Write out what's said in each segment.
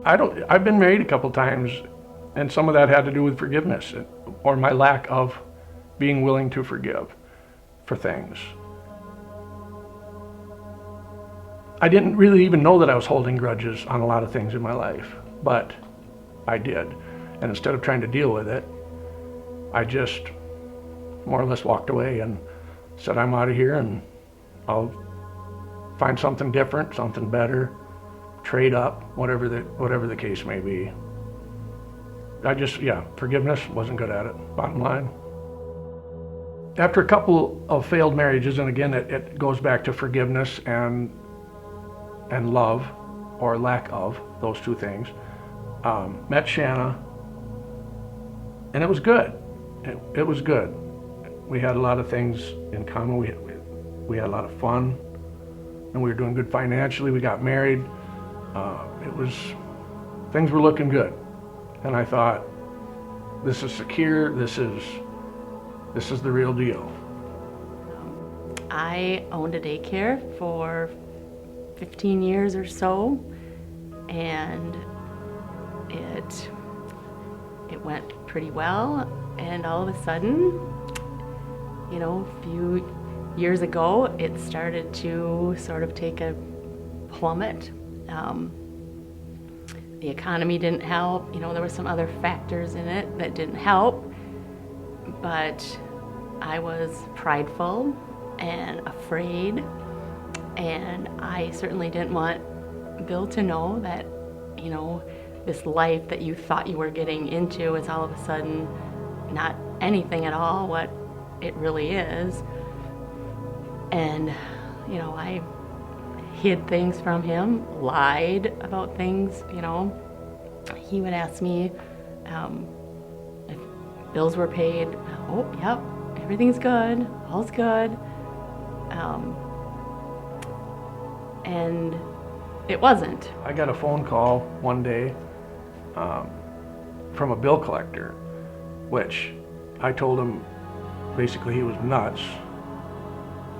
I've been married a couple times, and some of that had to do with forgiveness or my lack of being willing to forgive for things. I didn't really even know that I was holding grudges on a lot of things in my life, but I did. And instead of trying to deal with it, I just more or less walked away and said, I'm out of here and I'll find something different, something better, trade up, whatever the case may be. Forgiveness, wasn't good at it, bottom line. After a couple of failed marriages, and again, it goes back to forgiveness and love, or lack of, those two things, met Shana, and it was good. It was good. We had a lot of things in common. We had a lot of fun, and we were doing good financially. We got married. Things were looking good. And I thought, this is secure, this is the real deal. I owned a daycare for 15 years or so, and it went pretty well, and all of a sudden, a few years ago, it started to sort of take a plummet. The economy didn't help. There were some other factors in it that didn't help, but I was prideful and afraid, and I certainly didn't want Bill to know that, this life that you thought you were getting into is all of a sudden not anything at all what it really is. And, I hid things from him, lied about things, He would ask me if bills were paid. Oh, yep, everything's good, all's good. And it wasn't. I got a phone call one day from a bill collector, which I told him basically he was nuts.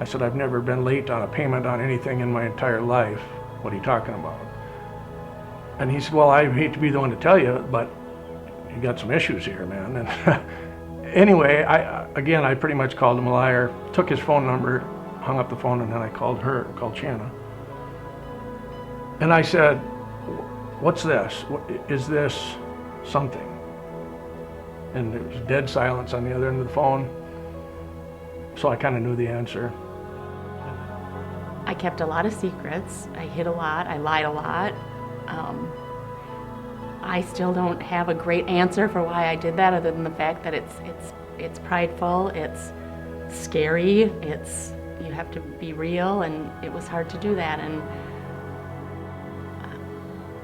I said, I've never been late on a payment on anything in my entire life. What are you talking about? And he said, well, I hate to be the one to tell you, but you got some issues here, man. And anyway, I pretty much called him a liar, took his phone number, hung up the phone, and then I called Shana. And I said, what's this? Is this something? And there was dead silence on the other end of the phone. So I kind of knew the answer. I kept a lot of secrets. I hid a lot. I lied a lot. I still don't have a great answer for why I did that, other than the fact that it's prideful, it's scary, you have to be real, and it was hard to do that.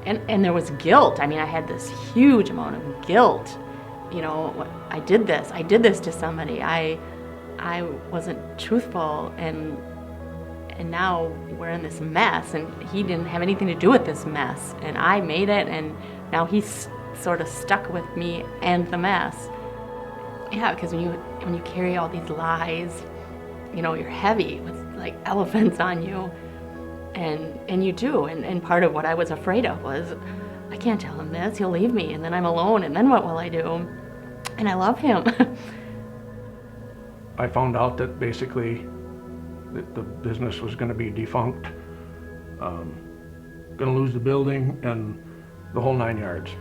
And there was guilt. I mean, I had this huge amount of guilt. I did this to somebody. I wasn't truthful, and now we're in this mess, and he didn't have anything to do with this mess, and I made it, and now he's sort of stuck with me and the mess. Yeah, because when you carry all these lies, you're heavy with like elephants on you, and you do, and part of what I was afraid of was, I can't tell him this, he'll leave me, and then I'm alone, and then what will I do? And I love him. I found out that basically the business was going to be defunct, going to lose the building and the whole 9 yards.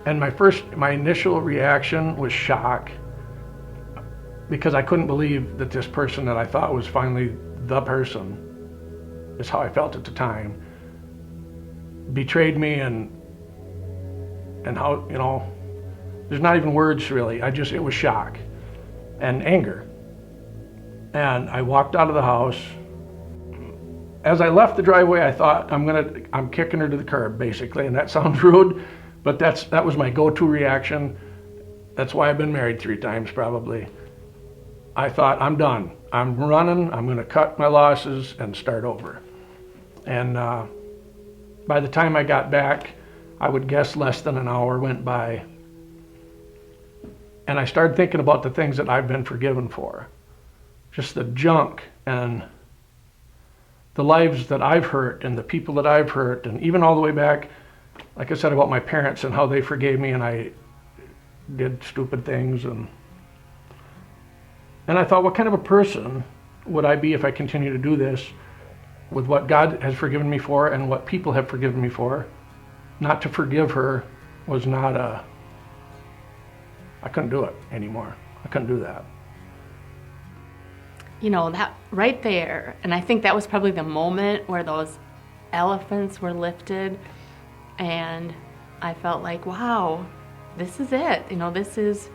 And my initial reaction was shock, because I couldn't believe that this person that I thought was finally the person, is how I felt at the time, betrayed me, and how, there's not even words really. It was shock and anger. And I walked out of the house. As I left the driveway, I thought, I'm kicking her to the curb, basically, and that sounds rude, but that was my go-to reaction. That's why I've been married 3 times, probably. I thought, I'm done. I'm running, I'm gonna cut my losses and start over. And by the time I got back, I would guess less than an hour went by. And I started thinking about the things that I've been forgiven for. Just the junk and the lives that I've hurt and the people that I've hurt, and even all the way back, like I said about my parents and how they forgave me and I did stupid things, and I thought, what kind of a person would I be if I continue to do this with what God has forgiven me for and what people have forgiven me for? Not to forgive her was not I couldn't do it anymore. I couldn't do that. You know, that right there, and I think that was probably the moment where those elephants were lifted, and I felt like, wow, this is it. You know, this is,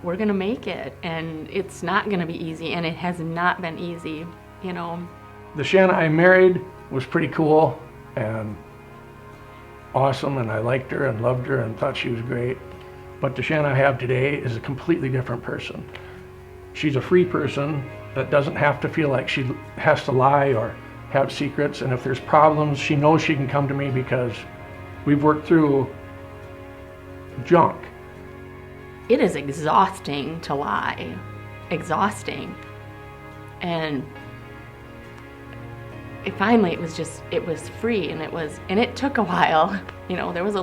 we're gonna make it, and it's not gonna be easy, and it has not been easy, you know. The Shana I married was pretty cool and awesome, and I liked her and loved her and thought she was great. But the Shana I have today is a completely different person. She's a free person that doesn't have to feel like she has to lie or have secrets, and if there's problems, she knows she can come to me because we've worked through junk. It is exhausting to lie, exhausting. And finally it was free, and it took a while. You know, there was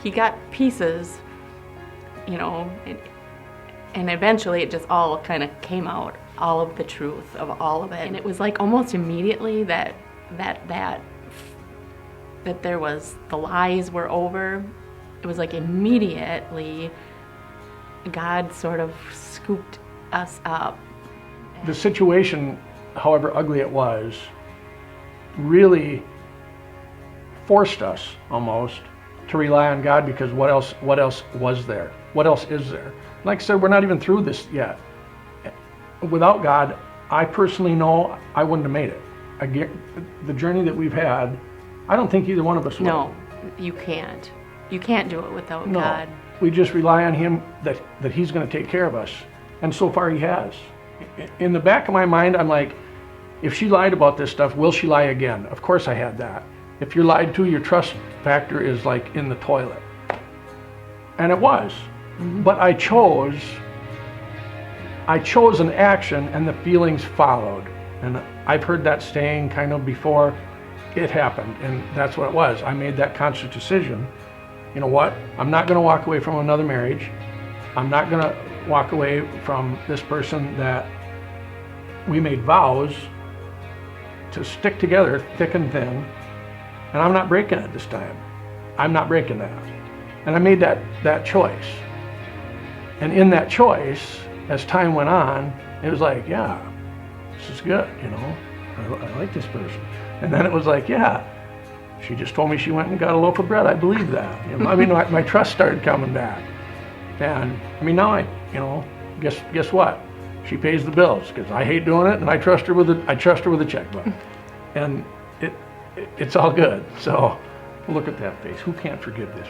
he got pieces, you know, and eventually it just all kind of came out, all of the truth of all of it. And it was like almost immediately that there was, the lies were over. It was like immediately God sort of scooped us up. The situation, however ugly it was, really forced us almost to rely on God, because what else was there? What else is there? Like I said, we're not even through this yet. Without God, I personally know I wouldn't have made it. The journey that we've had, I don't think either one of us would. No, you can't. You can't do it without God. We just rely on Him that He's going to take care of us. And so far He has. In the back of my mind, I'm like, if she lied about this stuff, will she lie again? Of course I had that. If you're lied to, your trust factor is like in the toilet. And it was. Mm-hmm. But I chose an action, and the feelings followed. And I've heard that saying kind of before it happened, and that's what it was. I made that conscious decision. You know what? I'm not going to walk away from another marriage. I'm not going to walk away from this person that we made vows to stick together thick and thin, and I'm not breaking it this time. I'm not breaking that. And I made that choice. And in that choice, as time went on, it was like, yeah, this is good, you know. I like this person. And then it was like, yeah, she just told me she went and got a loaf of bread. I believe that. You know, I mean, my trust started coming back. And I mean, now guess what? She pays the bills because I hate doing it, and I trust her with a checkbook, and it's all good. So look at that face. Who can't forgive this?